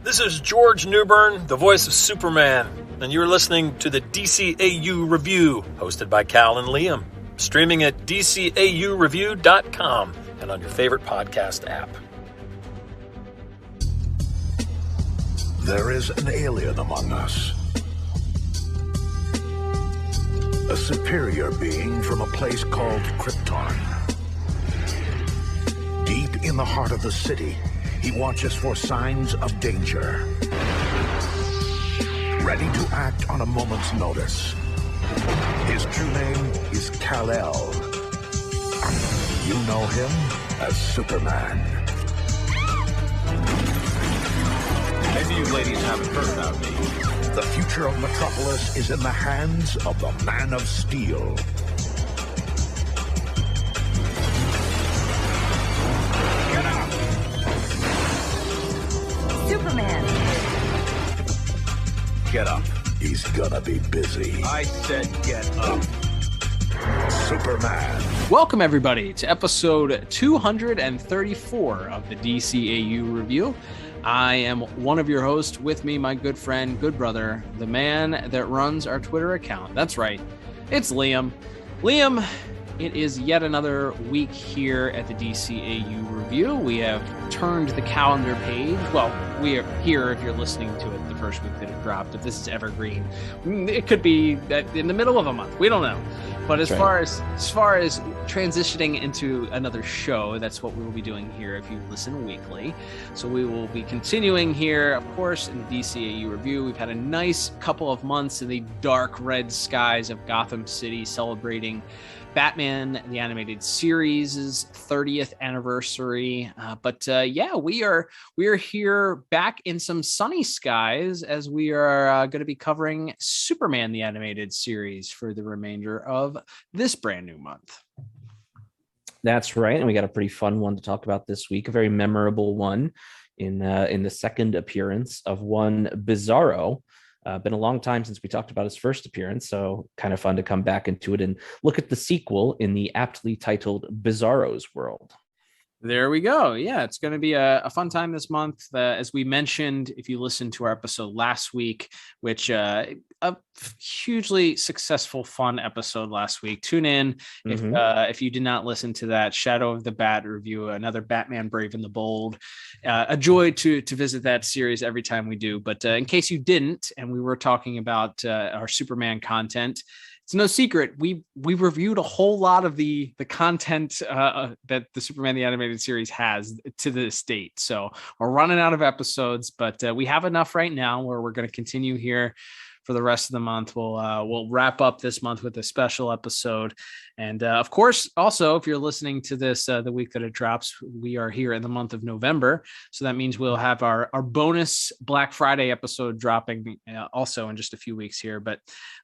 This is George Newbern, the voice of Superman, and you're listening to the DCAU Review, hosted by Cal and Liam, streaming at DCAUreview.com and on your favorite podcast app. There is an alien among us. A superior being from a place called Krypton. Deep in the heart of the city, he watches for signs of danger. Ready to act on a moment's notice. His true name is Kal-El. You know him as Superman. Maybe you ladies haven't heard about me. The future of Metropolis is in the hands of the Man of Steel. Get up! Superman! Get up. He's gonna be busy. I said get up. Superman. Welcome, everybody, to episode 234 of the DCAU Review. I am one of your hosts. With me, my good friend, good brother, the man that runs our Twitter account. That's right. It's Liam. Liam, it is yet another week here at the DCAU Review. We have turned the calendar page. Well, we are here if you're listening to it the first week that it dropped. If this is evergreen, it could be in the middle of a month. We don't know. But as far as transitioning into another show, that's what we will be doing here if you listen weekly. So we will be continuing here, of course, in the DCAU Review. We've had a nice couple of months in the dark red skies of Gotham City, celebrating Batman the Animated Series' 30th anniversary. But we are here back in some sunny skies as we are going to be covering Superman the Animated Series for the remainder of this brand new month. That's right, and we got a pretty fun one to talk about this week. A very memorable one in the second appearance of one Bizarro. Been a long time since we talked about his first appearance, so kind of fun to come back into it and look at the sequel in the aptly titled Bizarro's World. There we go. Yeah, it's going to be a fun time this month. As we mentioned, if you listened to our episode last week, which a hugely successful, fun episode last week. Tune in if you did not listen to that Shadow of the Bat review, another Batman Brave and the Bold. A joy to visit that series every time we do. But in case you didn't, and we were talking about our Superman content, it's no secret we reviewed a whole lot of the content that the Superman the Animated Series has to this date. So we're running out of episodes, but we have enough right now where we're going to continue here for the rest of the month. We'll wrap up this month with a special episode. And of course, also, if you're listening to this the week that it drops, we are here in the month of November. So that means we'll have our bonus Black Friday episode dropping also in just a few weeks here. But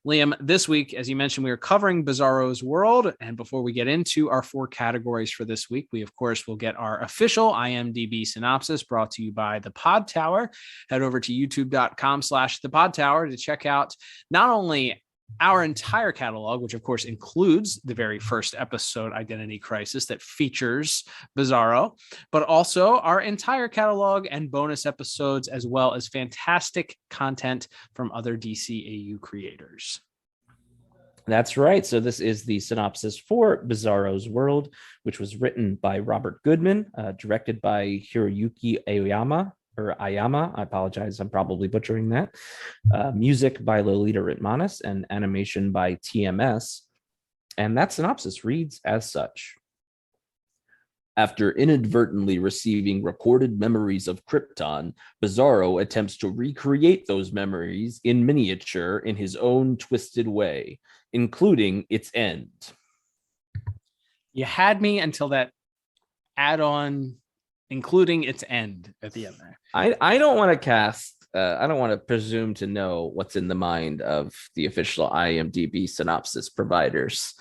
Liam, this week, as you mentioned, we are covering Bizarro's World. And before we get into our four categories for this week, we, of course, will get our official IMDb synopsis brought to you by The Pod Tower. Head over to youtube.com/The Pod Tower to check out not only our entire catalog, which of course includes the very first episode, Identity Crisis, that features Bizarro, but also our entire catalog and bonus episodes, as well as fantastic content from other DCAU creators. That's right. So this is the synopsis for Bizarro's World, which was written by Robert Goodman, directed by Hiroyuki Aoyama. I apologize, I'm probably butchering that. Music by Lolita Ritmanis and animation by TMS. And that synopsis reads as such. After inadvertently receiving recorded memories of Krypton, Bizarro attempts to recreate those memories in miniature in his own twisted way, including its end. You had me until that add-on, including its end at the end there. I don't want to cast, I don't want to presume to know what's in the mind of the official IMDb synopsis providers.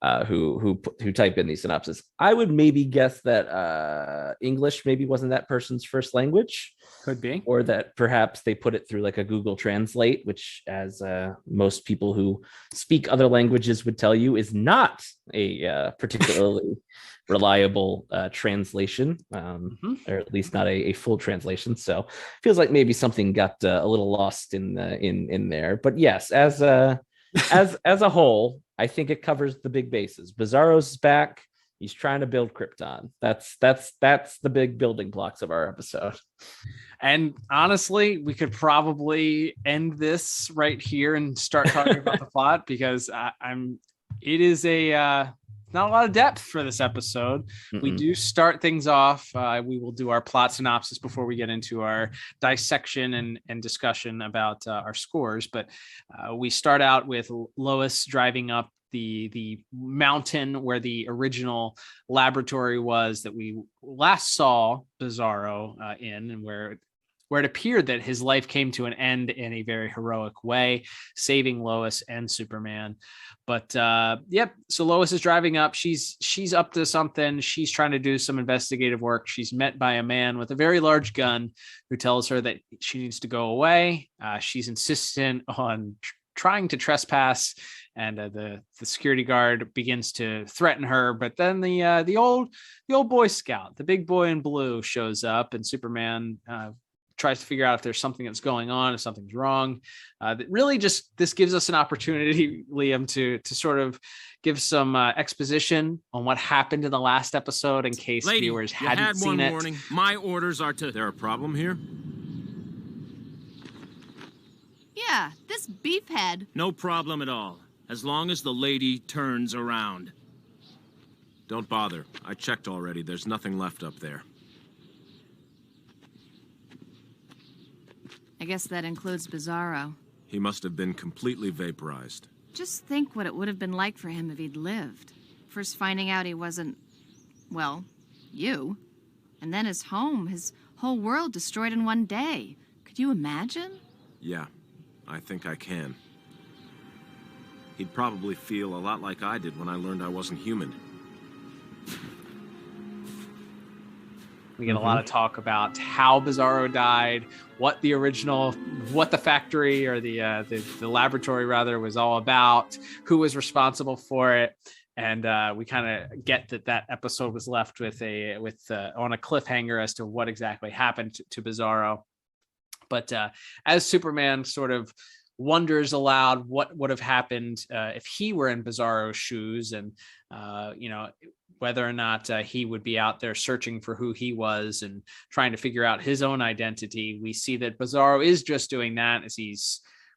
who type in these synopses. I would maybe guess that English maybe wasn't that person's first language. Could be. Or that perhaps they put it through like a Google Translate, which, as most people who speak other languages would tell you, is not a particularly reliable translation, or at least not a full translation. So feels like maybe something got a little lost in there. But yes, as a whole, I think it covers the big bases. Bizarro's back. He's trying to build Krypton. That's the big building blocks of our episode. And honestly, we could probably end this right here and start talking about the plot, because it is not a lot of depth for this episode. We do start things off. We will do our plot synopsis before we get into our dissection and discussion about our scores. But we start out with Lois driving up the mountain where the original laboratory was that we last saw Bizarro in, and where it appeared that his life came to an end in a very heroic way, saving Lois and Superman. But so Lois is driving up. She's up to something. She's trying to do some investigative work. She's met by a man with a very large gun who tells her that she needs to go away. She's insistent on trying to trespass, and the security guard begins to threaten her. But then the old Boy Scout, the big boy in blue, shows up, and Superman tries to figure out if there's something that's going on, if something's wrong. That really just, this gives us an opportunity, Liam, to sort of give some exposition on what happened in the last episode in case viewers hadn't seen it. Warning. My orders are to... There a problem here? Yeah, this beefhead. No problem at all, as long as the lady turns around. Don't bother. I checked already. There's nothing left up there. I guess that includes Bizarro. He must have been completely vaporized. Just think what it would have been like for him if he'd lived. First finding out he wasn't, well, you. And then his home, his whole world destroyed in one day. Could you imagine? Yeah, I think I can. He'd probably feel a lot like I did when I learned I wasn't human. We get a lot of talk about how Bizarro died, what the factory or the laboratory rather was all about, who was responsible for it, and we kind of get that episode was left with on a cliffhanger as to what exactly happened to Bizarro. But as Superman sort of wonders aloud what would have happened if he were in Bizarro's shoes, and whether or not he would be out there searching for who he was and trying to figure out his own identity. We see that Bizarro is just doing that, as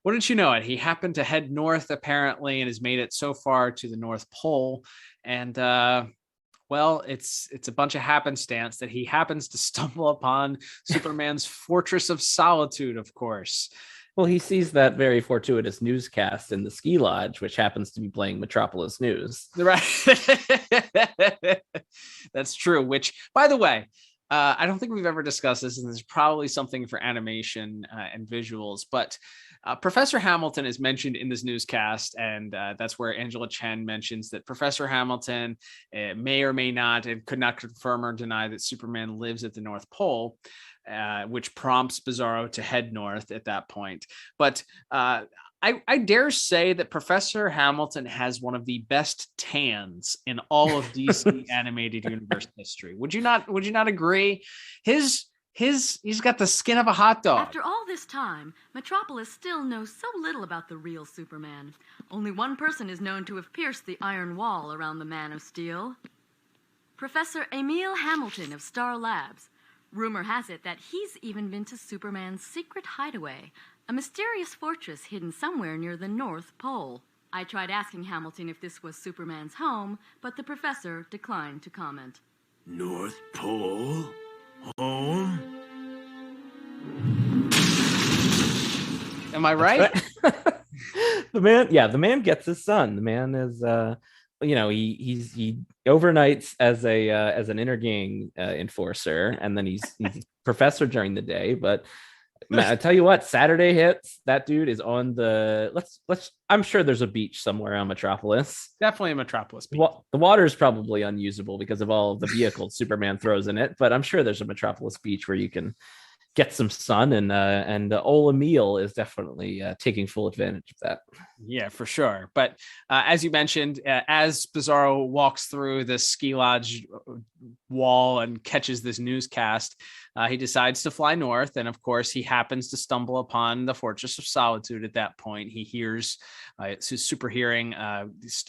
wouldn't you know it, he happened to head north apparently and has made it so far to the North Pole. And it's a bunch of happenstance that he happens to stumble upon Superman's Fortress of Solitude, of course. Well, he sees that very fortuitous newscast in the ski lodge, which happens to be playing Metropolis News. Right. That's true. Which, by the way, I don't think we've ever discussed this, and there's probably something for animation and visuals, but Professor Hamilton is mentioned in this newscast, and that's where Angela Chen mentions that Professor Hamilton may or may not, and could not confirm or deny that Superman lives at the North Pole. Which prompts Bizarro to head north at that point. But I dare say that Professor Hamilton has one of the best tans in all of DC animated universe history. Would you not agree? He's got the skin of a hot dog. After all this time, Metropolis still knows so little about the real Superman. Only one person is known to have pierced the iron wall around the Man of Steel. Professor Emil Hamilton of Star Labs. Rumor has it that he's even been to Superman's secret hideaway, a mysterious fortress hidden somewhere near the North Pole. I tried asking Hamilton if this was Superman's home, but the professor declined to comment. North Pole? Home? Am I right? The man gets his son. The man is he overnights as an inner gang enforcer, and then he's professor during the day. But Man, I tell you what, Saturday hits. That dude is on the let's. I'm sure there's a beach somewhere on Metropolis. Definitely a Metropolis beach. Well, the water is probably unusable because of all of the vehicles Superman throws in it, but I'm sure there's a Metropolis beach where you can get some sun, and Ola Meal is definitely taking full advantage of that. Yeah, for sure. But as you mentioned, as Bizarro walks through the ski lodge wall and catches this newscast, he decides to fly north. And of course, he happens to stumble upon the Fortress of Solitude at that point. He hears his super hearing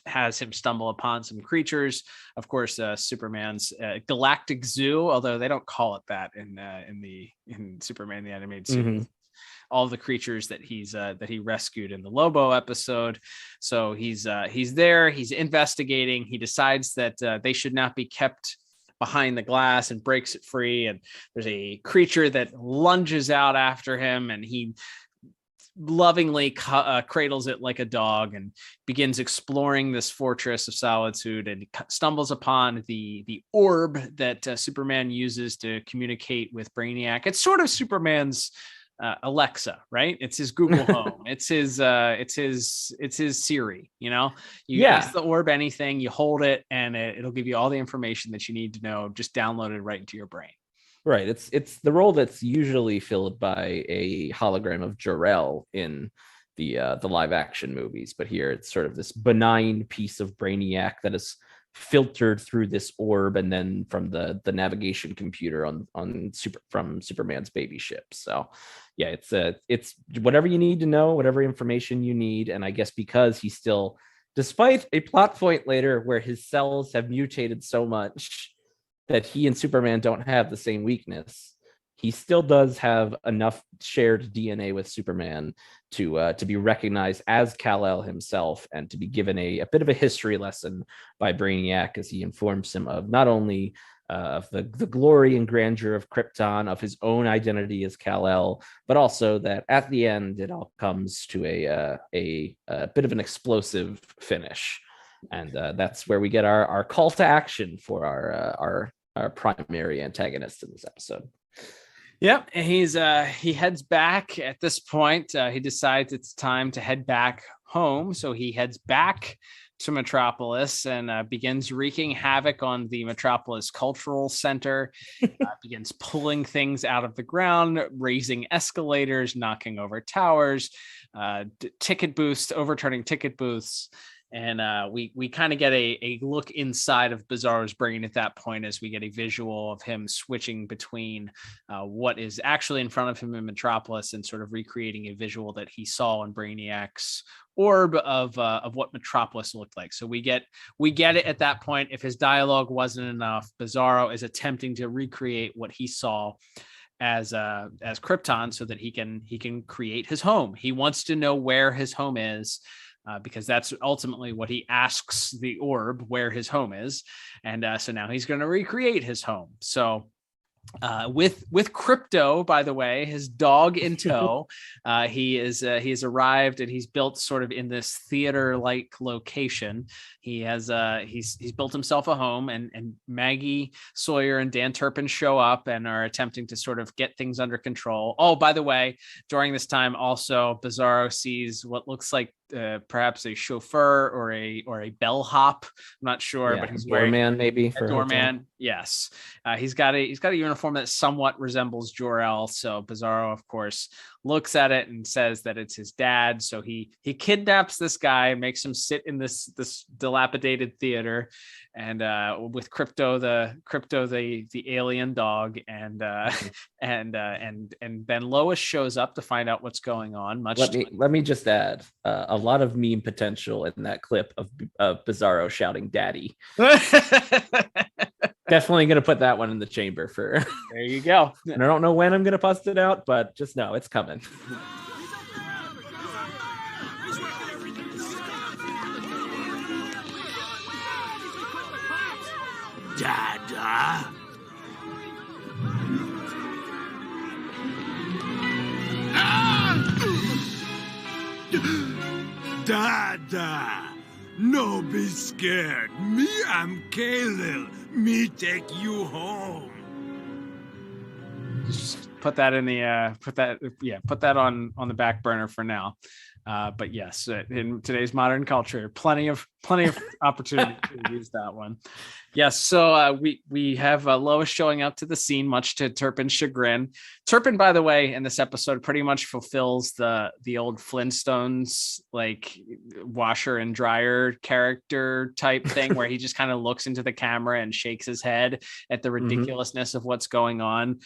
has him stumble upon some creatures. Of course, Superman's galactic zoo, although they don't call it that in Superman the Animated Series. Mm-hmm. All the creatures that he rescued in the Lobo episode. So he's there. He's investigating. He decides that they should not be kept behind the glass and breaks it free. And there's a creature that lunges out after him, and he lovingly cradles it like a dog and begins exploring this Fortress of Solitude, and stumbles upon the orb that Superman uses to communicate with Brainiac. It's sort of Superman's Alexa, right? It's his Google Home. It's his Siri. You ask the orb anything, you hold it, and it'll give you all the information that you need to know, just downloaded right into your brain. Right. It's the role that's usually filled by a hologram of Jor-El in the live action movies, but here it's sort of this benign piece of Brainiac that is filtered through this orb, and then from the navigation computer from Superman's baby ship. So yeah, it's whatever you need to know, whatever information you need. And I guess because he's still, despite a plot point later where his cells have mutated so much that he and Superman don't have the same weakness, he still does have enough shared DNA with Superman to be recognized as Kal-El himself, and to be given a bit of a history lesson by Brainiac as he informs him of not only of the glory and grandeur of Krypton, of his own identity as Kal-El, but also that at the end it all comes to a bit of an explosive finish. And that's where we get our call to action for our primary antagonist in this episode. Yep, he heads back at this point. He decides it's time to head back home, so he heads back to Metropolis and begins wreaking havoc on the Metropolis Cultural Center. Begins pulling things out of the ground, raising escalators, knocking over towers, overturning ticket booths. And we kind of get a look inside of Bizarro's brain at that point, as we get a visual of him switching between what is actually in front of him in Metropolis and sort of recreating a visual that he saw in Brainiac's orb of what Metropolis looked like. So we get it at that point. If his dialogue wasn't enough, Bizarro is attempting to recreate what he saw as Krypton, so that he can create his home. He wants to know where his home is. Because that's ultimately what he asks the orb, where his home is. And so now he's going to recreate his home. So with Crypto, by the way, his dog in tow, he's arrived, and he's built sort of in this theater-like location. He's built himself a home, and Maggie Sawyer and Dan Turpin show up and are attempting to sort of get things under control. Oh, by the way, during this time also Bizarro sees what looks like perhaps a chauffeur or a bellhop. I'm not sure, but he's wearing doorman, maybe a doorman. Yes, he's got a uniform that somewhat resembles Jor-El. So Bizarro, of course, looks at it and says that it's his dad. So he kidnaps this guy, makes him sit in this dilapidated theater, and with Crypto the alien dog, and then Lois shows up to find out what's going on. Let me just add a lot of meme potential in that clip of Bizarro shouting "Daddy." Definitely going to put that one in the chamber for. There you go. And I don't know when I'm going to bust it out, but just know it's coming. Dada. Dada. No be scared. Me, I'm Kal-El. Me take you home. just put that in the put that on the back burner for now. But yes, in today's modern culture, plenty of opportunity to use that one. Yes, so we have Lois showing up to the scene, much to Turpin's chagrin. Turpin, by the way, in this episode, pretty much fulfills the old Flintstones like washer and dryer character type thing, where he just kind of looks into the camera and shakes his head at the ridiculousness of what's going on,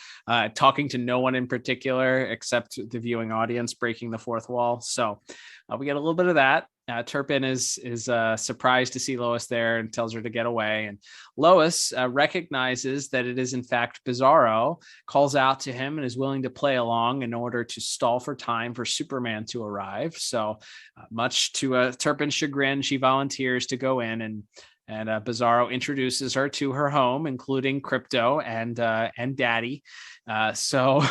talking to no one in particular except the viewing audience, breaking the fourth wall. So we get a little bit of that. Turpin is surprised to see Lois there and tells her to get away. And Lois recognizes that it is in fact Bizarro, calls out to him and is willing to play along in order to stall for time for Superman to arrive. So much to Turpin's chagrin, she volunteers to go in, and Bizarro introduces her to her home, including Crypto and Daddy. So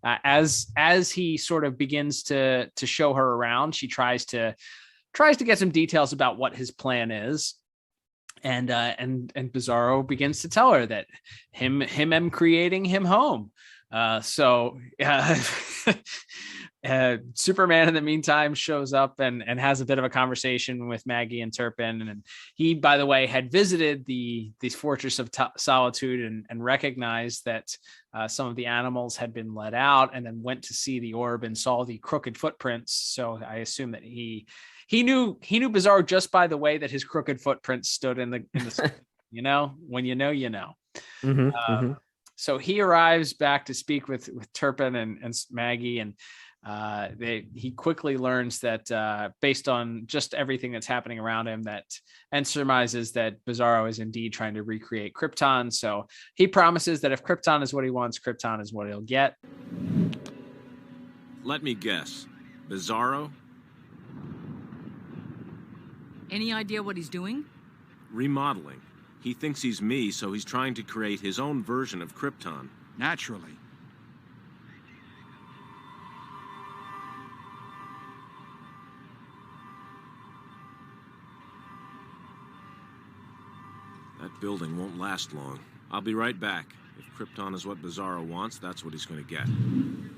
as he sort of begins to show her around, she tries to get some details about what his plan is. And Bizarro begins to tell her that him creating him home. Superman in the meantime shows up and has a bit of a conversation with Maggie and Turpin. And he, by the way, had visited the Fortress of Solitude and recognized that some of the animals had been let out, and then went to see the orb and saw the crooked footprints. So I assume that he knew Bizarro just by the way that his crooked footprints stood in the when you know. So he arrives back to speak with Turpin and Maggie, and he quickly learns that based on just everything that's happening around him, and surmises that Bizarro is indeed trying to recreate Krypton. So he promises that if Krypton is what he wants, Krypton is what he'll get. Let me guess. Bizarro? Any idea what he's doing? Remodeling. He thinks he's me, so he's trying to create his own version of Krypton. Naturally. That building won't last long. I'll be right back. If Krypton is what Bizarro wants, that's what he's going to get.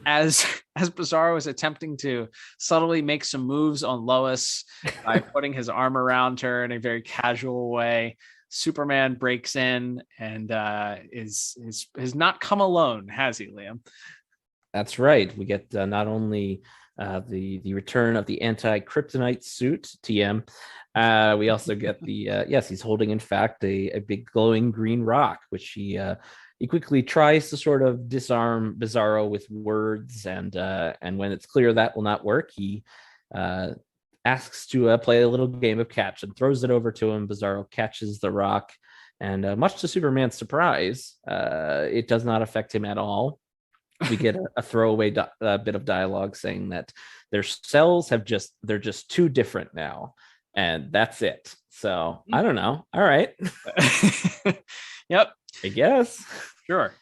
As Bizarro is attempting to subtly make some moves on Lois by putting his arm around her in a very casual way, Superman breaks in and has not come alone, has he, Liam? That's right. We get not only the return of the anti-kryptonite suit, TM. We also get he's holding, in fact, a big glowing green rock, which he quickly tries to sort of disarm Bizarro with words, and when it's clear that will not work, he asks to play a little game of catch and throws it over to him. Bizarro catches the rock, and much to Superman's surprise, it does not affect him at all. We get a throwaway bit of dialogue saying that their cells they're just too different now, and that's it. So I don't know. All right. Yep. I guess. Sure.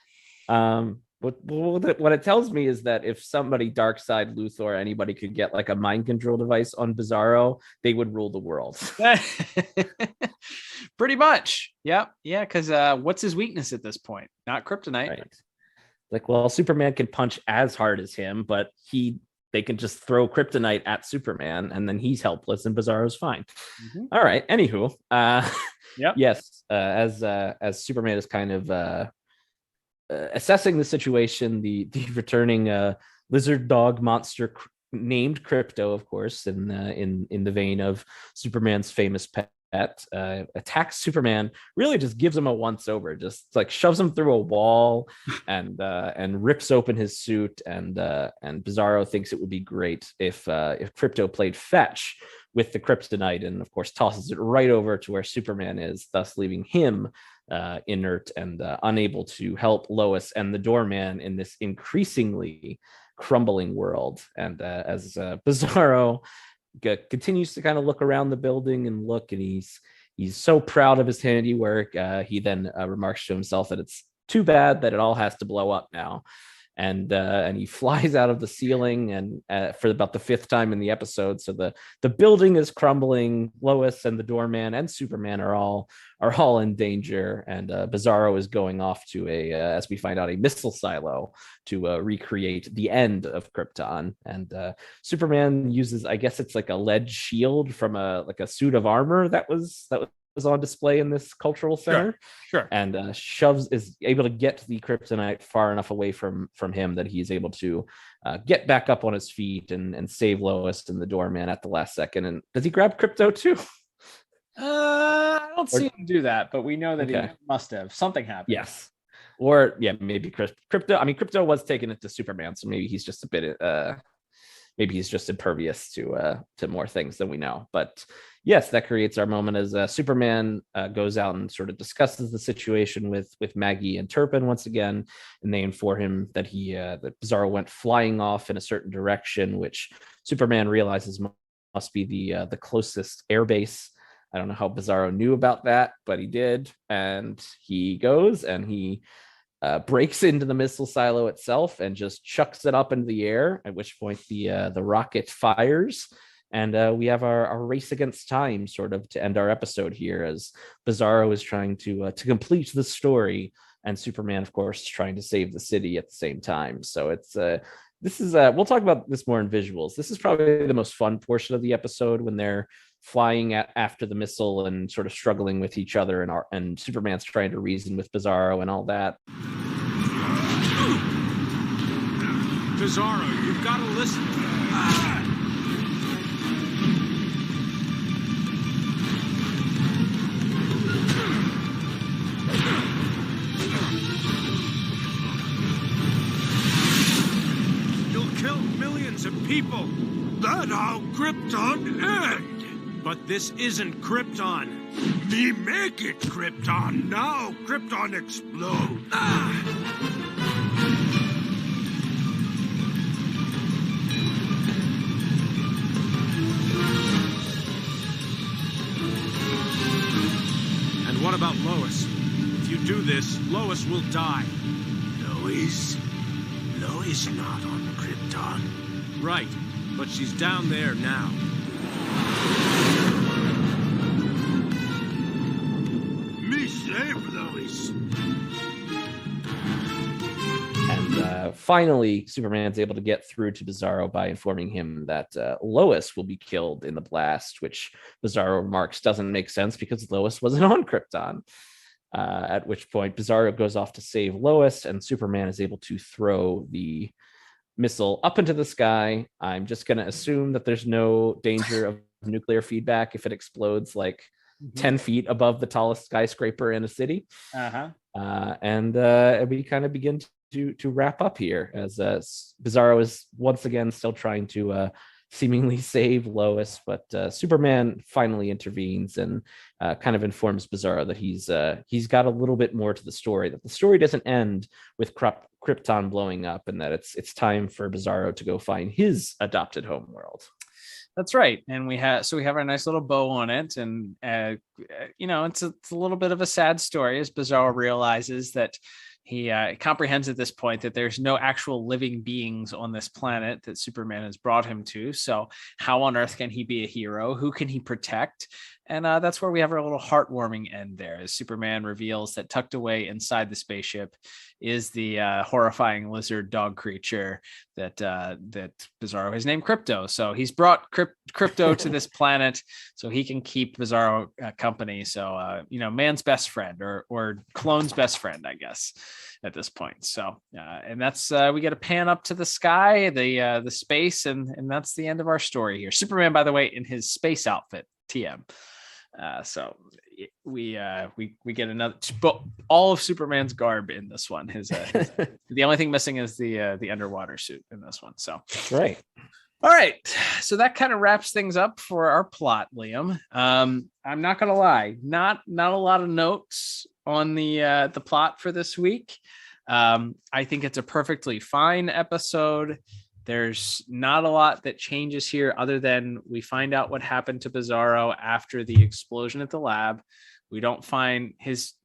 What it tells me is that if somebody Darkseid, Luthor, anybody could get like a mind control device on Bizarro, they would rule the world. Pretty much. Yep. Yeah. Because what's his weakness at this point? Not kryptonite. Right. Like, well, Superman can punch as hard as him, but they can just throw kryptonite at Superman, and then he's helpless, and Bizarro's fine. All right. Anywho, yes. As Superman is kind of assessing the situation, the returning lizard dog monster named Crypto, of course, in the vein of Superman's famous pet, attacks Superman, really just gives him a once over, just like shoves him through a wall and rips open his suit, and Bizarro thinks it would be great if Crypto played fetch with the kryptonite, and of course tosses it right over to where Superman is, thus leaving him inert and unable to help Lois and the doorman in this increasingly crumbling world. And as Bizarro continues to kind of look around the building and he's so proud of his handiwork, he then remarks to himself that it's too bad that it all has to blow up now. and he flies out of the ceiling, and for about the fifth time in the episode. So the building is crumbling. Lois and the doorman and Superman are all in danger, and Bizarro is going off to as we find out, a missile silo to recreate the end of Krypton. And Superman uses, I guess it's like a lead shield from a suit of armor that was on display in this cultural center. Sure. And is able to get the kryptonite far enough away from him that he's able to get back up on his feet and save Lois and the doorman at the last second. And does he grab Crypto too? I don't see him do that, but we know that he must have. Something happened. Yes. Or maybe Crypto. I mean, Crypto was taking it to Superman, so maybe he's just a bit maybe he's just impervious to more things than we know. But yes, that creates our moment as Superman goes out and sort of discusses the situation with Maggie and Turpin once again, and they inform him that that Bizarro went flying off in a certain direction, which Superman realizes must be the closest airbase. I don't know how Bizarro knew about that, but he did, and he goes and he breaks into the missile silo itself and just chucks it up into the air, at which point the rocket fires. And we have our race against time sort of to end our episode here, as Bizarro is trying to complete the story, and Superman, of course, trying to save the city at the same time. So it's we'll talk about this more in visuals. This is probably the most fun portion of the episode, when they're flying after the missile and sort of struggling with each other, and Superman's trying to reason with Bizarro and all that. Bizarro, you've got to listen. You'll kill millions of people. That's how Krypton end. But this isn't Krypton. Me make it Krypton. Now Krypton explode. And what about Lois? If you do this, Lois will die. Lois not on Krypton. Right, but she's down there now. Me save Lois. And finally, Superman's able to get through to Bizarro by informing him that Lois will be killed in the blast, which Bizarro remarks doesn't make sense because Lois wasn't on Krypton. At which point Bizarro goes off to save Lois, and Superman is able to throw the missile up into the sky. I'm just going to assume that there's no danger of nuclear feedback if it explodes like 10 feet above the tallest skyscraper in a city. And we kind of begin to wrap up here, as Bizarro is once again still trying to seemingly save Lois, but Superman finally intervenes and kind of informs Bizarro that he's got a little bit more to the story, that the story doesn't end with Krypton blowing up, and that it's time for Bizarro to go find his adopted homeworld. That's right. And we have our nice little bow on it. And, it's a little bit of a sad story, as Bizarro realizes that he comprehends at this point that there's no actual living beings on this planet that Superman has brought him to. So how on earth can he be a hero? Who can he protect? And that's where we have our little heartwarming end there, as Superman reveals that tucked away inside the spaceship is the horrifying lizard dog creature that Bizarro has named Crypto. So he's brought Crypto to this planet so he can keep Bizarro company. So, man's best friend or clone's best friend, I guess, at this point. So, and that's we get a pan up to the sky, the space, and that's the end of our story here. Superman, by the way, in his space outfit, TM. So we get another, all of Superman's garb in this one. His the only thing missing is the underwater suit in this one. So that's right. All right, so that kind of wraps things up for our plot, Liam. I'm not gonna lie, not a lot of notes on the plot for this week. I think it's a perfectly fine episode. There's not a lot that changes here, other than we find out what happened to Bizarro after the explosion at the lab. We don't find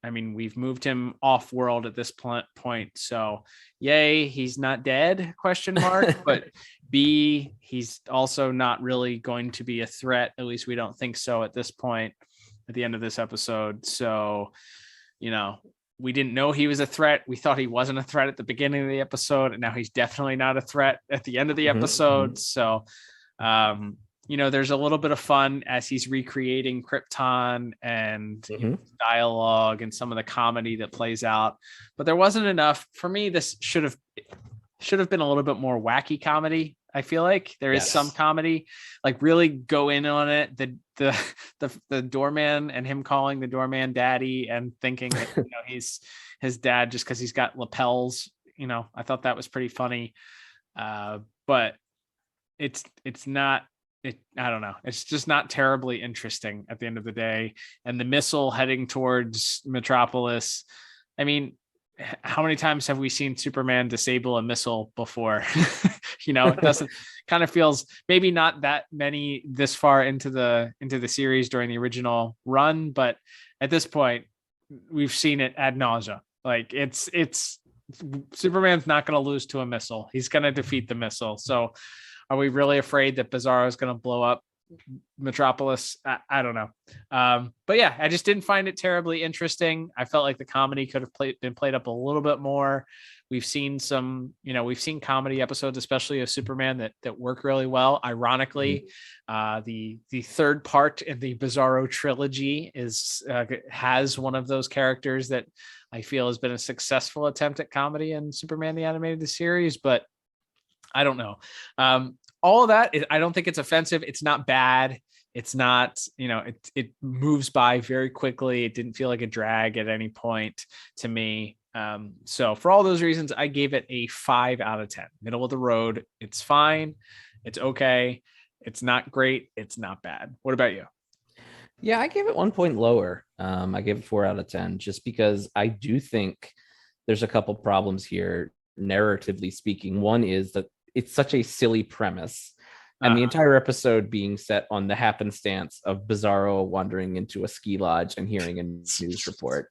we've moved him off world at this point. So yay, he's not dead, question mark. But B, he's also not really going to be a threat. At least we don't think so at this point, at the end of this episode. So, we didn't know he was a threat. We thought he wasn't a threat at the beginning of the episode, and now he's definitely not a threat at the end of the episode. So, there's a little bit of fun as he's recreating Krypton and dialogue and some of the comedy that plays out. But there wasn't enough for me. This should have been a little bit more wacky comedy. I feel like there is some comedy, like really go in on it. The doorman and him calling the doorman daddy and thinking that he's his dad just because he's got lapels. I thought that was pretty funny. But it's not. I don't know. It's just not terribly interesting at the end of the day. And the missile heading towards Metropolis. I mean, how many times have we seen Superman disable a missile before? It doesn't kind of feels maybe not that many this far into the series during the original run, but at this point we've seen it ad nauseum. Like it's Superman's not going to lose to a missile. He's going to defeat the missile. So are we really afraid that Bizarro is going to blow up Metropolis? I don't know. But yeah, I just didn't find it terribly interesting. I felt like the comedy could have been played up a little bit more. We've seen we've seen comedy episodes, especially of Superman that work really well. Ironically, the third part in the Bizarro trilogy has one of those characters that I feel has been a successful attempt at comedy in Superman the Animated Series, but I don't know. All of that, I don't think it's offensive. It's not bad. It's not, it moves by very quickly. It didn't feel like a drag at any point to me. So for all those reasons, I gave it a 5 out of 10, middle of the road. It's fine. It's okay. It's not great. It's not bad. What about you? Yeah, I gave it 1 point lower. I gave it 4 out of 10, just because I do think there's a couple problems here, narratively speaking. One is that it's such a silly premise, and the entire episode being set on the happenstance of Bizarro wandering into a ski lodge and hearing a news report,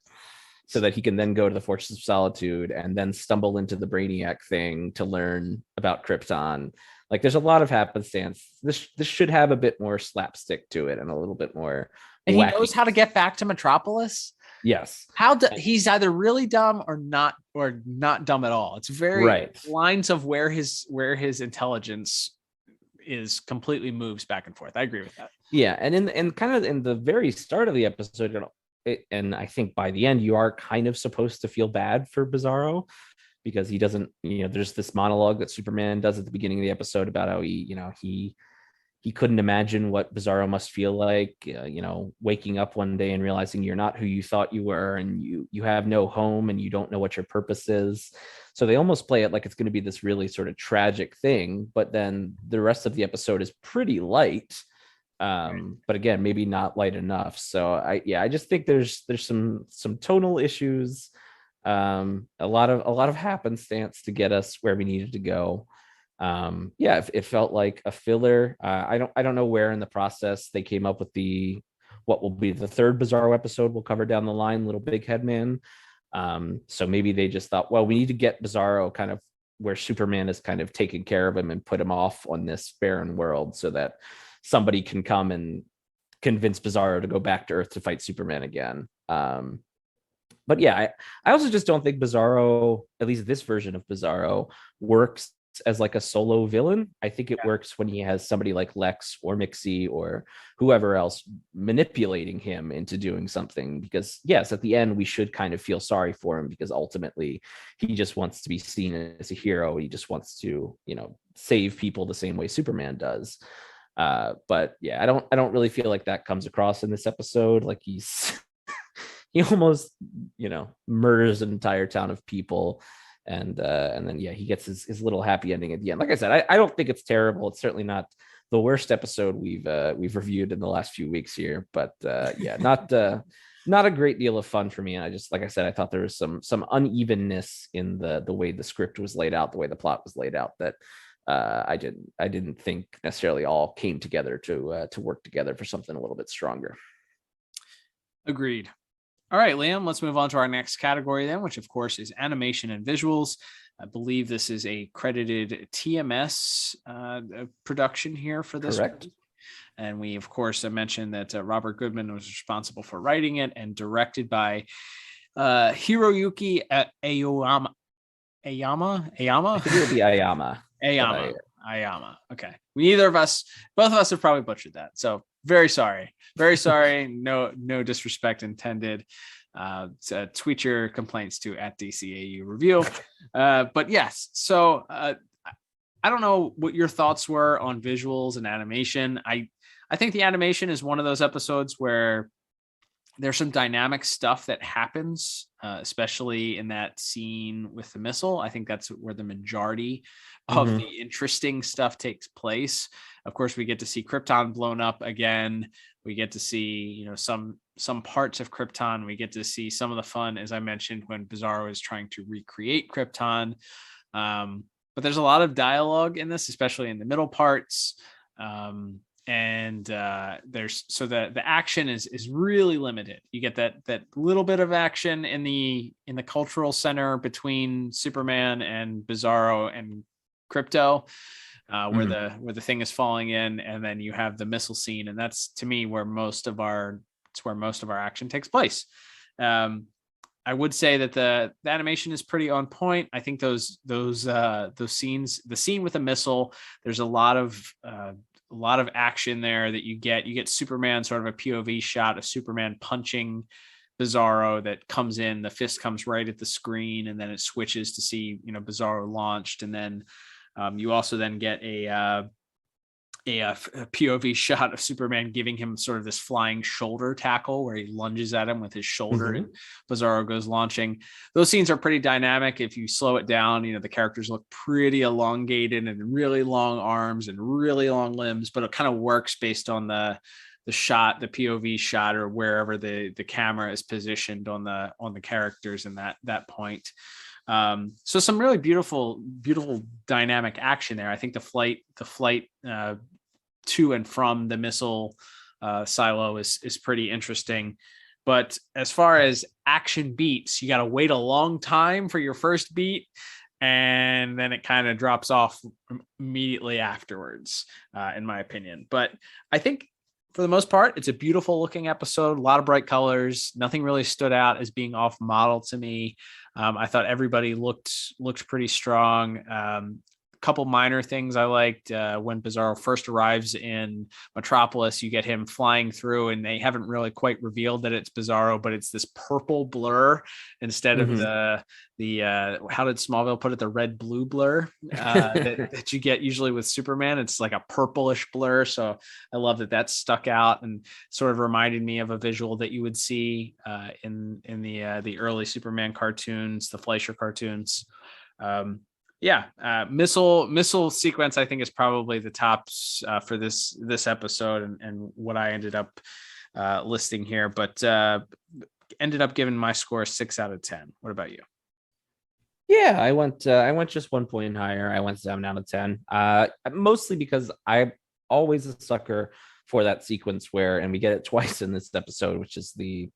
so that he can then go to the Fortress of Solitude and then stumble into the Brainiac thing to learn about Krypton. Like, there's a lot of happenstance. This should have a bit more slapstick to it and a little bit more. And wacky. He knows how to get back to Metropolis. Yes. He's either really dumb or not dumb at all. It's very lines of where his intelligence is completely moves back and forth. I agree with that. Yeah, and in the very start of the episode, and I think by the end you are kind of supposed to feel bad for Bizarro, because he doesn't, there's this monologue that Superman does at the beginning of the episode about how he couldn't imagine what Bizarro must feel like, waking up one day and realizing you're not who you thought you were, and you have no home and you don't know what your purpose is. So they almost play it like it's going to be this really sort of tragic thing, but then the rest of the episode is pretty light. But again, maybe not light enough. So I just think there's some tonal issues, a lot of happenstance to get us where we needed to go. It felt like a filler. I don't know where in the process they came up with what will be the third Bizarro episode we'll cover down the line, Little Big Head Man. So maybe they just thought, well, we need to get Bizarro kind of where Superman is kind of taking care of him and put him off on this barren world, so that somebody can come and convince Bizarro to go back to Earth to fight Superman again. But yeah, I also just don't think Bizarro, at least this version of Bizarro, works as like a solo villain. I think it works when he has somebody like Lex or Mixie or whoever else manipulating him into doing something, because yes, at the end we should kind of feel sorry for him, because ultimately he just wants to be seen as a hero. He just wants to, save people the same way Superman does. But yeah, I don't really feel like that comes across in this episode. Like he almost, murders an entire town of people. And then he gets his little happy ending at the end. Like I said, I don't think it's terrible. It's certainly not the worst episode we've reviewed in the last few weeks here. But not a great deal of fun for me. And I just, like I said, I thought there was some unevenness in the way the script was laid out, the way the plot was laid out, that I didn't think necessarily all came together to work together for something a little bit stronger. Agreed. All right, Liam, let's move on to our next category then, which of course is animation and visuals. I believe this is a credited TMS production here for this. Correct. And we, of course, mentioned that Robert Goodman was responsible for writing it and directed by Hiroyuki Aoyama. I think it'll be Ayama. Ayama. Okay. Both of us have probably butchered that. So very sorry. Very sorry. No disrespect intended. Tweet your complaints to @DCAU review. But yes, so I don't know what your thoughts were on visuals and animation. I think the animation is one of those episodes where there's some dynamic stuff that happens, especially in that scene with the missile. I think that's where the majority of the interesting stuff takes place. Of course, we get to see Krypton blown up again. We get to see, some parts of Krypton. We get to see some of the fun, as I mentioned, when Bizarro is trying to recreate Krypton. But there's a lot of dialogue in this, especially in the middle parts. And the action is really limited. You get that little bit of action in the cultural center between Superman and Bizarro and Crypto, where the thing is falling in, and then you have the missile scene, and that's to me where most of our action takes place. I would say that the animation is pretty on point. I think those scenes, the scene with the missile, there's a lot of action there that you get Superman, sort of a POV shot of Superman punching Bizarro that comes in, the fist comes right at the screen, and then it switches to see, Bizarro launched. And then you also then get a POV shot of Superman giving him sort of this flying shoulder tackle where he lunges at him with his shoulder and Bizarro goes launching. Those scenes are pretty dynamic. If you slow it down, the characters look pretty elongated and really long arms and really long limbs, but it kind of works based on the shot, the POV shot, or wherever the camera is positioned on the characters in that point. So some really beautiful dynamic action there. I think the flight to and from the missile silo is pretty interesting. But as far as action beats, you got to wait a long time for your first beat, and then it kind of drops off immediately afterwards, in my opinion. But I think for the most part, it's a beautiful looking episode, a lot of bright colors. Nothing really stood out as being off model to me. I thought everybody looked pretty strong. Couple minor things I liked. When Bizarro first arrives in Metropolis, you get him flying through, and they haven't really quite revealed that it's Bizarro, but it's this purple blur instead of the how did Smallville put it, the red blue blur that you get usually with Superman. It's like a purplish blur. So I love that stuck out and sort of reminded me of a visual that you would see in the early Superman cartoons, the Fleischer cartoons. Missile sequence I think is probably the tops for this episode and what I ended up listing here, but ended up giving my score 6 out of 10. What about you? Yeah, I went just 1 point higher. I went 7 out of 10. Mostly because I'm always a sucker for that sequence and we get it twice in this episode, which is the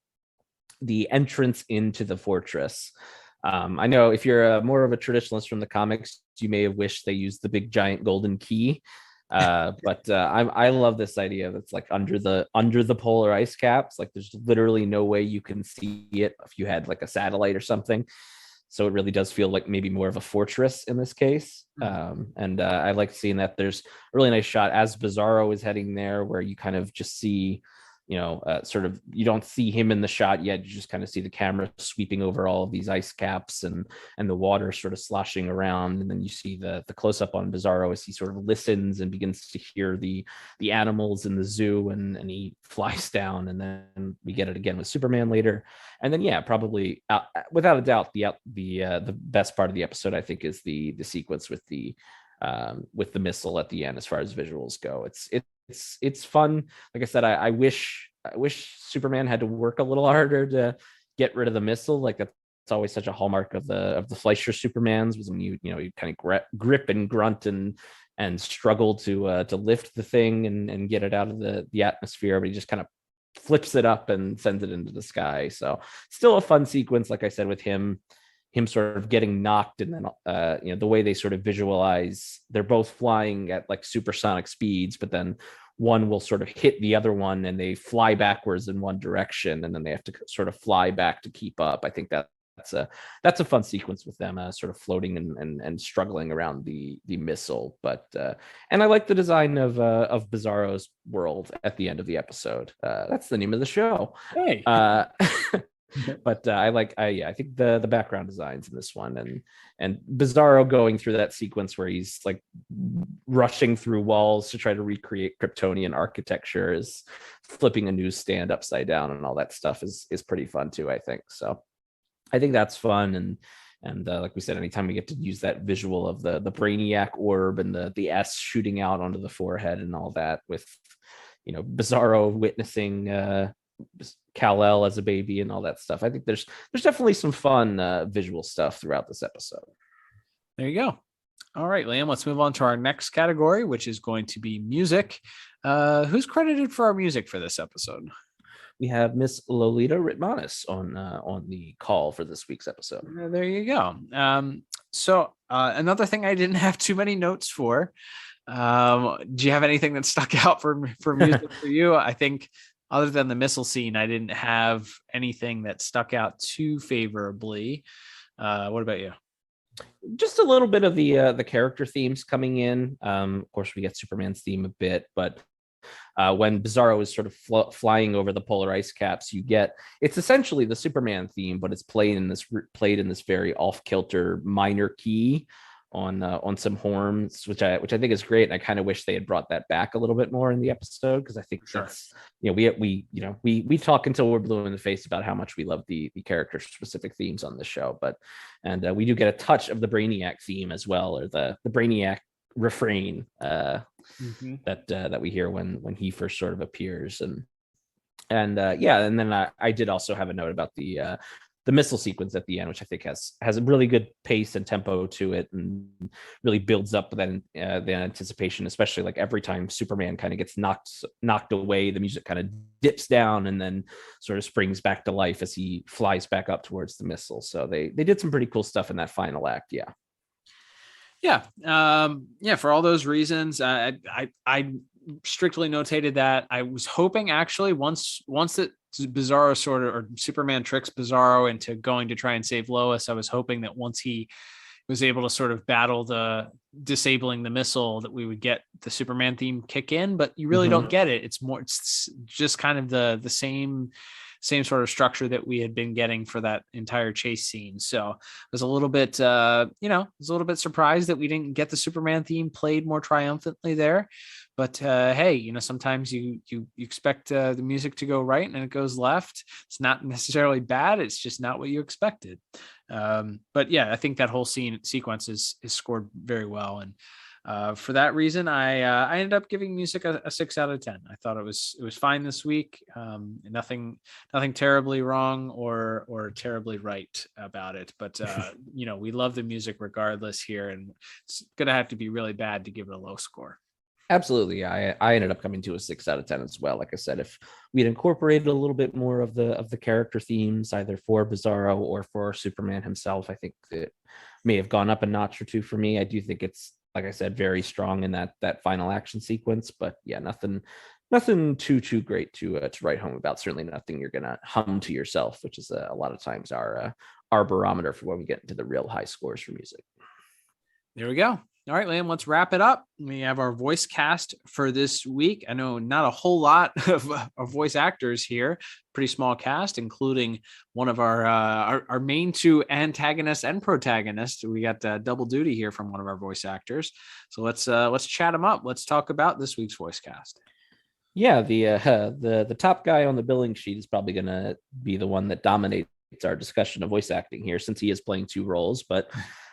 entrance into the fortress. I know if you're more of a traditionalist from the comics, you may have wished they used the big giant golden key. But I love this idea that's like under the polar ice caps. Like there's literally no way you can see it if you had like a satellite or something. So it really does feel like maybe more of a fortress in this case. And I like seeing that. There's a really nice shot as Bizarro is heading there where you kind of just see, sort of, you don't see him in the shot yet. You just kind of see the camera sweeping over all of these ice caps and the water sort of sloshing around. And then you see the close up on Bizarro as he sort of listens and begins to hear the animals in the zoo and he flies down. And then we get it again with Superman later. And then, probably without a doubt, the best part of the episode, I think, is the sequence with the missile at the end. As far as visuals go, it's fun. Like I said, I wish Superman had to work a little harder to get rid of the missile. Like that's always such a hallmark of the Fleischer Supermans, was when you kind of grip and grunt and struggle to lift the thing and get it out of the atmosphere, but he just kind of flips it up and sends it into the sky. So still a fun sequence, like I said, with him sort of getting knocked, and then the way they sort of visualize, they're both flying at like supersonic speeds, but then one will sort of hit the other one and they fly backwards in one direction, and then they have to sort of fly back to keep up. I think that's a fun sequence with them sort of floating and struggling around the missile. But and I like the design of Bizarro's world at the end of the episode. That's the name of the show. Hey. But I think the background designs in this one, and Bizarro going through that sequence where he's like rushing through walls to try to recreate Kryptonian architecture, is flipping a newsstand upside down and all that stuff is pretty fun too, I think. So I think that's fun. And like we said, anytime we get to use that visual of the Brainiac orb and the S shooting out onto the forehead and all that, with Bizarro witnessing Kal-El as a baby and all that stuff, I think there's definitely some fun visual stuff throughout this episode. There you go. All right, Liam, let's move on to our next category, which is going to be music. Who's credited for our music for this episode? We have Miss Lolita Ritmanis on the call for this week's episode. There you go. So another thing I didn't have too many notes for. Do you have anything that stuck out for music for you? I think other than the missile scene, I didn't have anything that stuck out too favorably. What about you? Just a little bit of the character themes coming in. Of course, we get Superman's theme a bit, but when Bizarro is sort of flying over the polar ice caps, it's essentially the Superman theme, but it's played in this very off-kilter minor key on some horns, which I think is great. And I kind of wish they had brought that back a little bit more in the episode, because I think that's we talk until we're blue in the face about how much we love the character specific themes on the show, and we do get a touch of the Brainiac theme as well, or the Brainiac refrain that we hear when he first sort of appears, and then I did also have a note about the missile sequence at the end, which I think has a really good pace and tempo to it, and really builds up the anticipation, especially like every time Superman kind of gets knocked away, the music kind of dips down and then sort of springs back to life as he flies back up towards the missile. So they did some pretty cool stuff in that final act. For all those reasons, I strictly notated that. I was hoping actually once that Bizarro or Superman tricks Bizarro into going to try and save Lois, I was hoping that once he was able to sort of battle the disabling the missile, that we would get the Superman theme kick in, but you really don't get it. It's just kind of the same sort of structure that we had been getting for that entire chase scene. So I was a little bit, surprised that we didn't get the Superman theme played more triumphantly there. But hey, sometimes you expect the music to go right and it goes left. It's not necessarily bad. It's just not what you expected. But yeah, I think that whole sequence is scored very well. And for that reason, I ended up giving music a 6 out of 10. I thought it was fine this week. Nothing terribly wrong or terribly right about it. But we love the music regardless here, and it's gonna have to be really bad to give it a low score. Absolutely. I ended up coming to a 6 out of 10 as well. Like I said, if we'd incorporated a little bit more of the character themes, either for Bizarro or for Superman himself, I think it may have gone up a notch or two for me. I do think it's, like I said, very strong in that final action sequence. But yeah, nothing too great to write home about. Certainly nothing you're gonna hum to yourself, which is a lot of times our barometer for when we get into the real high scores for music. There we go. All right, Liam, let's wrap it up. We have our voice cast for this week. I know not a whole lot of voice actors here. Pretty small cast, including one of our main two antagonists and protagonists. We got double duty here from one of our voice actors. So let's chat them up. Let's talk about this week's voice cast. Yeah, the top guy on the billing sheet is probably going to be the one that dominates our discussion of voice acting here, since he is playing two roles. But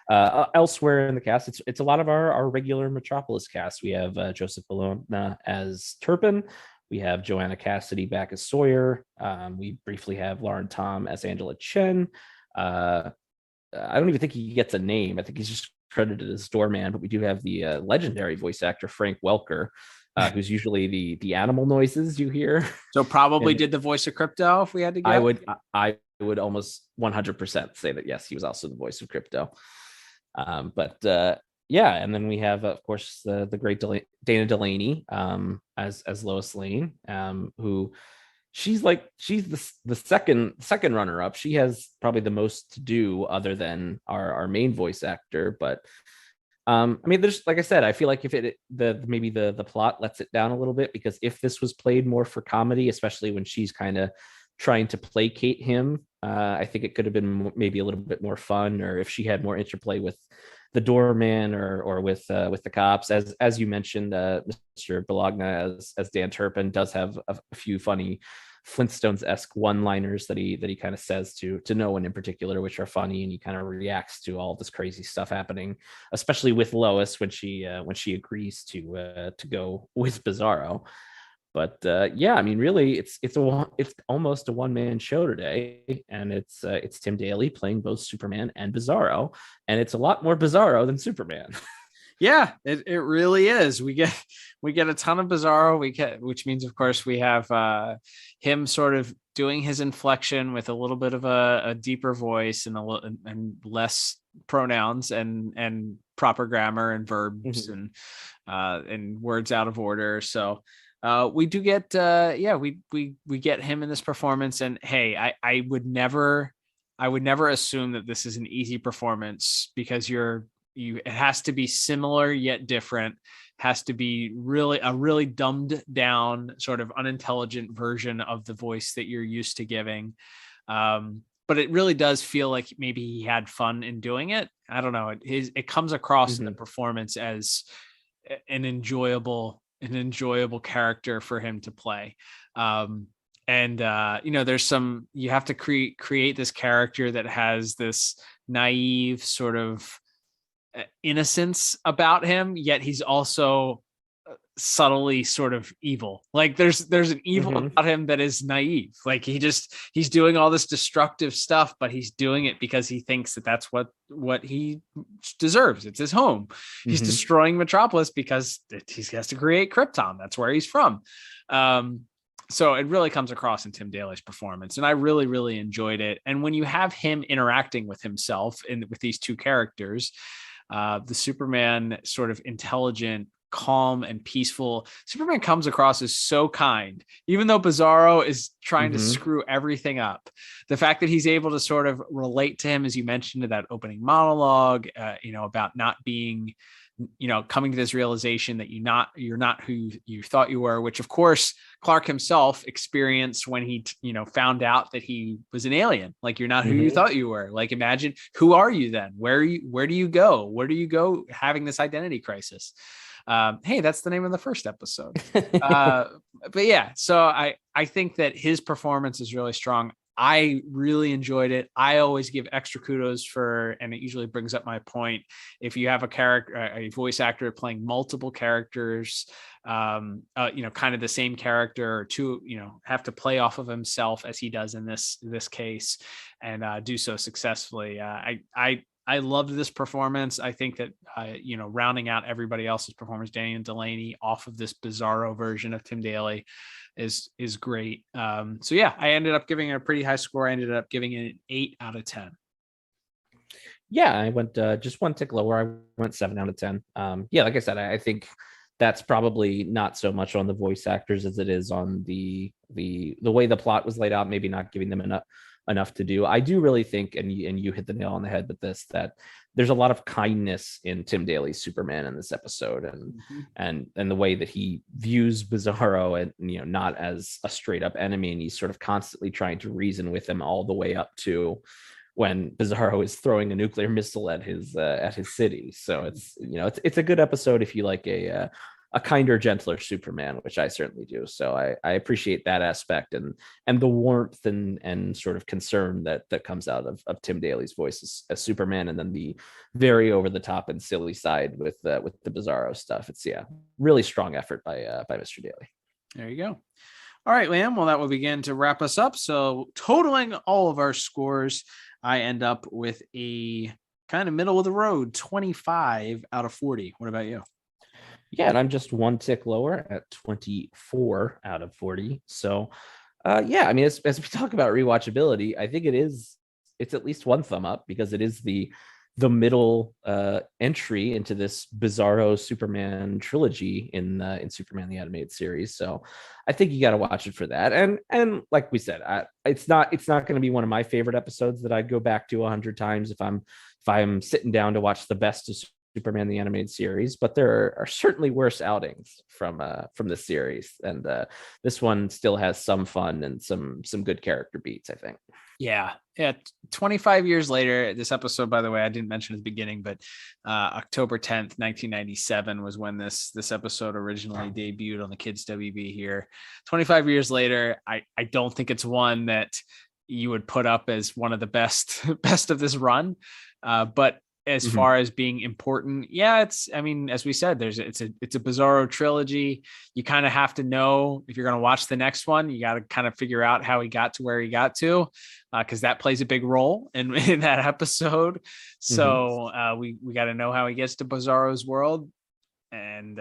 elsewhere in the cast, it's a lot of our regular Metropolis cast. We have Joseph Bologna as Turpin. We have Joanna Cassidy back as Sawyer. We briefly have Lauren Tom as Angela Chen. I don't even think he gets a name. I think he's just credited as Doorman, but we do have the legendary voice actor Frank Welker who's usually the animal noises you hear. So probably And did the voice of Crypto if we had to guess. I would almost 100% say that yes, he was also the voice of Crypto. But yeah, and then we have, of course, the great Dana Delaney as Lois Lane, who she's the second runner up. She has probably the most to do other than our main voice actor. But I mean, there's, like I said, I feel like if maybe the plot lets it down a little bit, because if this was played more for comedy, especially when she's kind of trying to placate him, I think it could have been maybe a little bit more fun, or if she had more interplay with the doorman or with the cops. As you mentioned, Mr. Bologna as Dan Turpin does have a few funny Flintstones-esque one-liners that he kind of says to no one in particular, which are funny, and he kind of reacts to all this crazy stuff happening, especially with Lois when she agrees to go with Bizarro. But yeah, I mean, really, it's almost a one-man show today, and it's Tim Daly playing both Superman and Bizarro, and it's a lot more Bizarro than Superman. Yeah, it really is. We get a ton of Bizarro. Which means, of course, we have him sort of doing his inflection with a little bit of a deeper voice and less pronouns and proper grammar and verbs and words out of order. So we do get we get him in this performance. And hey, I would never assume that this is an easy performance, because it has to be similar yet different, has to be a really dumbed down, sort of unintelligent version of the voice that you're used to giving. But it really does feel like maybe he had fun in doing it. I don't know. It comes across in the performance as an enjoyable character for him to play. There's you have to create this character that has this naive sort of innocence about him, yet he's also subtly sort of evil. Like there's an evil about him that is naive. Like he's doing all this destructive stuff, but he's doing it because he thinks that that's what he deserves. It's his home. He's destroying Metropolis because he has to create Krypton. That's where he's from. So it really comes across in Tim Daly's performance, and I really, really enjoyed it. And when you have him interacting with himself with these two characters, the Superman sort of intelligent, calm, and peaceful Superman comes across as so kind, even though Bizarro is trying to screw everything up. The fact that he's able to sort of relate to him, as you mentioned in that opening monologue, about not being, coming to this realization that you're not who you thought you were, which of course Clark himself experienced when he, found out that he was an alien. Like, you're not who you thought you were. Like, imagine, who are you then? Where do you go? Where do you go having this identity crisis? Hey, that's the name of the first episode. But yeah, so I think that his performance is really strong. I really enjoyed it. I always give extra kudos and it usually brings up my point, if you have a voice actor playing multiple characters, kind of the same character, or two, have to play off of himself as he does in this case, and do so successfully. I loved this performance. I think that, rounding out everybody else's performance, Daniel Delaney off of this Bizarro version of Tim Daly is great. So yeah, I ended up giving it a pretty high score. I ended up giving it an 8 out of 10. Yeah, I went just one tick lower. I went 7 out of 10. Yeah, like I said, I think that's probably not so much on the voice actors as it is on the way the plot was laid out, maybe not giving them enough to do. I do really think, and you hit the nail on the head with this, that there's a lot of kindness in Tim Daly's Superman in this episode, and the way that he views Bizarro, and not as a straight up enemy, and he's sort of constantly trying to reason with him all the way up to when Bizarro is throwing a nuclear missile at his city. So it's a good episode if you like a kinder, gentler Superman, which I certainly do. So I appreciate that aspect and the warmth and sort of concern that comes out of Tim Daly's voice as Superman, and then the very over the top and silly side with the Bizarro stuff. It's really strong effort by Mr. Daly. There you go. All right, Liam. Well, that will begin to wrap us up. So totaling all of our scores, I end up with a kind of middle of the road 25 out of 40. What about you? Yeah, and I'm just one tick lower at 24 out of 40. So, yeah, I mean, as we talk about rewatchability, I think it's at least one thumb up because it is the middle entry into this Bizarro Superman trilogy in Superman the Animated Series. So I think you got to watch it for that. And like we said, it's not going to be one of my favorite episodes that I'd go back to 100 times if I'm sitting down to watch the best of Superman the Animated Series, but there are certainly worse outings from the series, and this one still has some fun and some good character beats, I think. Yeah. 25 years later, this episode, by the way, I didn't mention at the beginning, but October 10th, 1997 was when this episode originally debuted on the Kids WB here. 25 years later, I don't think it's one that you would put up as one of the best of this run. But as far as being important, yeah, as we said, it's a Bizarro trilogy. You kind of have to know if you're going to watch the next one, you got to kind of figure out how he got to where he got to, because that plays a big role in that episode. So we got to know how he gets to Bizarro's world. And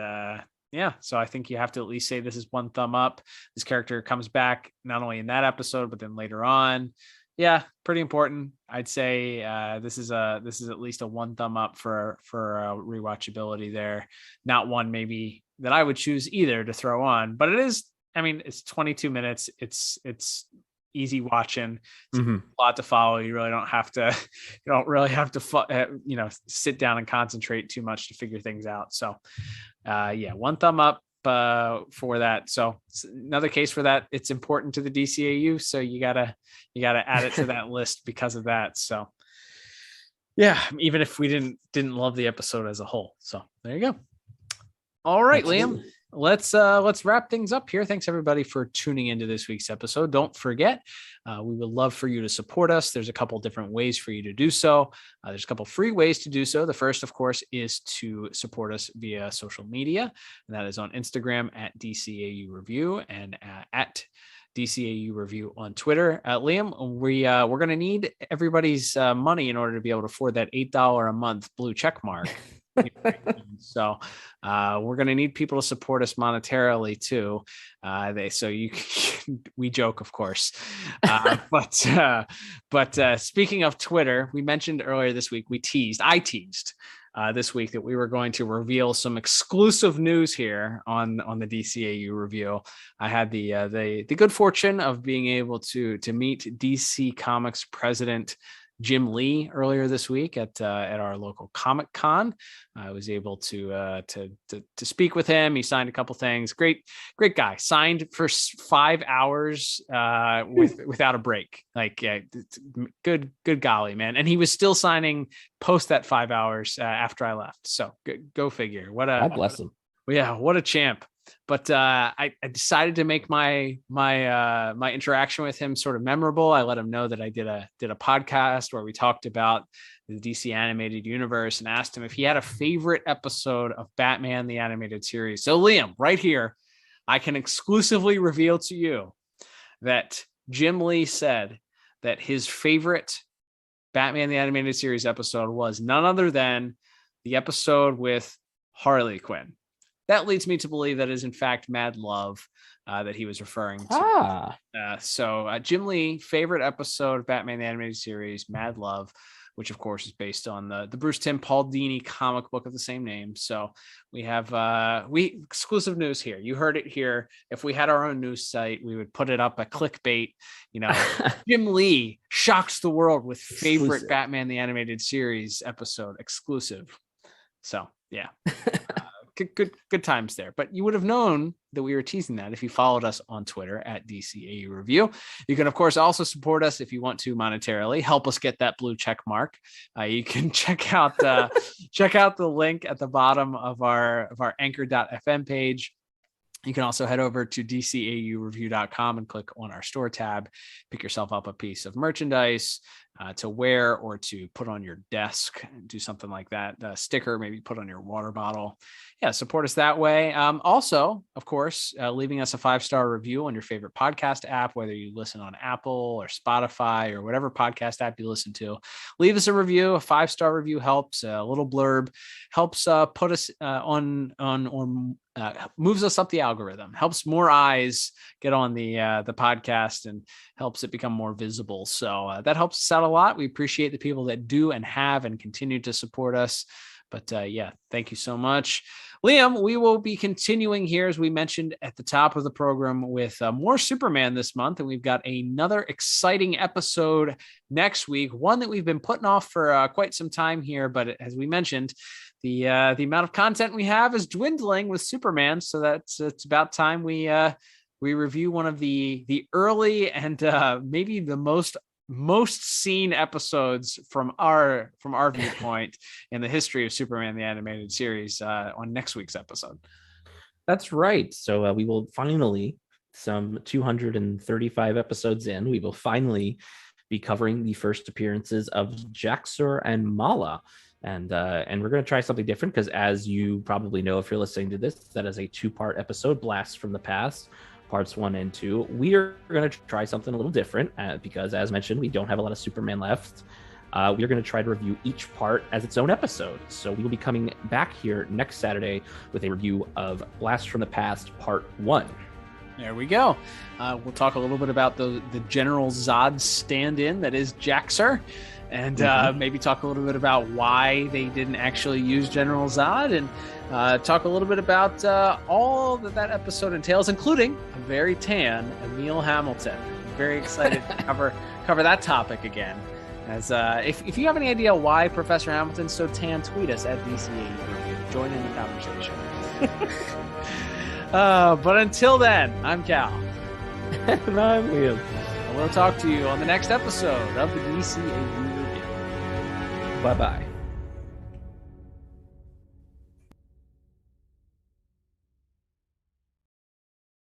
yeah, so I think you have to at least say this is one thumb up. This character comes back not only in that episode, but then later on. Yeah, pretty important. I'd say this is at least a one thumb up for rewatchability there. Not one maybe that I would choose either to throw on, but it is. I mean, it's 22 minutes. It's easy watching. It's a lot to follow. You really don't have to. You don't really have to sit down and concentrate too much to figure things out. So, yeah, one thumb up for that. So another case for that. It's important to the DCAU, so you gotta add it to that list because of that. So yeah, even if we didn't love the episode as a whole. So there you go. All right, Liam, let's wrap things up here. Thanks everybody for tuning into this week's episode. Don't forget, we would love for you to support us. There's a couple different ways for you to do so. There's a couple free ways to do so. The first, of course, is to support us via social media, and that is on Instagram at DCAU Review and at DCAU Review on Twitter. Liam, we're going to need everybody's money in order to be able to afford that $8 a month blue check mark. So we're going to need people to support us monetarily too. We joke, of course. But speaking of Twitter, we mentioned earlier this week, I teased this week that we were going to reveal some exclusive news here on the DCAU Review. I had the good fortune of being able to meet DC Comics president Jim Lee earlier this week at our local Comic Con. I was able to speak with him. He signed a couple things. Great guy. Signed for 5 hours without a break. Like good golly, man. And he was still signing post that 5 hours after I left. So go figure. God bless him. Yeah, what a champ. But I decided to make my interaction with him sort of memorable. I let him know that I did a podcast where we talked about the DC animated universe and asked him if he had a favorite episode of Batman the Animated Series. So Liam, right here, I can exclusively reveal to you that Jim Lee said that his favorite Batman the Animated Series episode was none other than the episode with Harley Quinn. That leads me to believe that is in fact Mad Love that he was referring to. So Jim Lee, favorite episode of Batman the Animated Series, Mad Love, which of course is based on the Bruce Timm Paul Dini comic book of the same name. So we have exclusive news here. You heard it here. If we had our own news site, we would put it up a clickbait. Jim Lee shocks the world with favorite exclusive Batman the Animated Series episode exclusive. So yeah. Good times there. But you would have known that we were teasing that if you followed us on Twitter at DCAU Review. You can, of course, also support us if you want to monetarily. Help us get that blue check mark. You can check out the link at the bottom of our anchor.fm page. You can also head over to DCAUreview.com and click on our store tab, pick yourself up a piece of merchandise, to wear or to put on your desk, do something like that. Sticker, maybe put on your water bottle. Yeah, support us that way. Also, of course, leaving us a 5-star review on your favorite podcast app, whether you listen on Apple or Spotify or whatever podcast app you listen to. Leave us a review. A 5-star review helps. A little blurb helps put us moves us up the algorithm, helps more eyes get on the podcast and helps it become more visible. So that helps us out a lot. We appreciate the people that do and have and continue to support us. But yeah, thank you so much. Liam, we will be continuing here, as we mentioned at the top of the program, with more Superman this month. And we've got another exciting episode next week, one that we've been putting off for quite some time here. But as we mentioned, the amount of content we have is dwindling with Superman. So it's about time we review one of the early and maybe the most seen episodes from our viewpoint in the history of Superman the Animated Series on next week's episode. That's right. So we will finally, some 235 episodes in, we will finally be covering the first appearances of Jax-Ur and Mala. And we're going to try something different because, as you probably know if you're listening to this, that is a 2-part episode, Blast from the Past, parts 1 and 2. We are going to try something a little different because, as mentioned, we don't have a lot of Superman left. We're going to try to review each part as its own episode. So we will be coming back here next Saturday with a review of Blast from the Past, part 1. There we go. We'll talk a little bit about the General Zod stand-in that is Jax-Ur. And maybe talk a little bit about why they didn't actually use General Zod, and talk a little bit about all that episode entails, including a very tan Emil Hamilton. I'm very excited to cover that topic again. As if you have any idea why Professor Hamilton's so tan, tweet us at DCAU. Join in the conversation. But until then, I'm Cal. And I'm Liam. And we'll talk to you on the next episode of the DCAU. Bye-bye.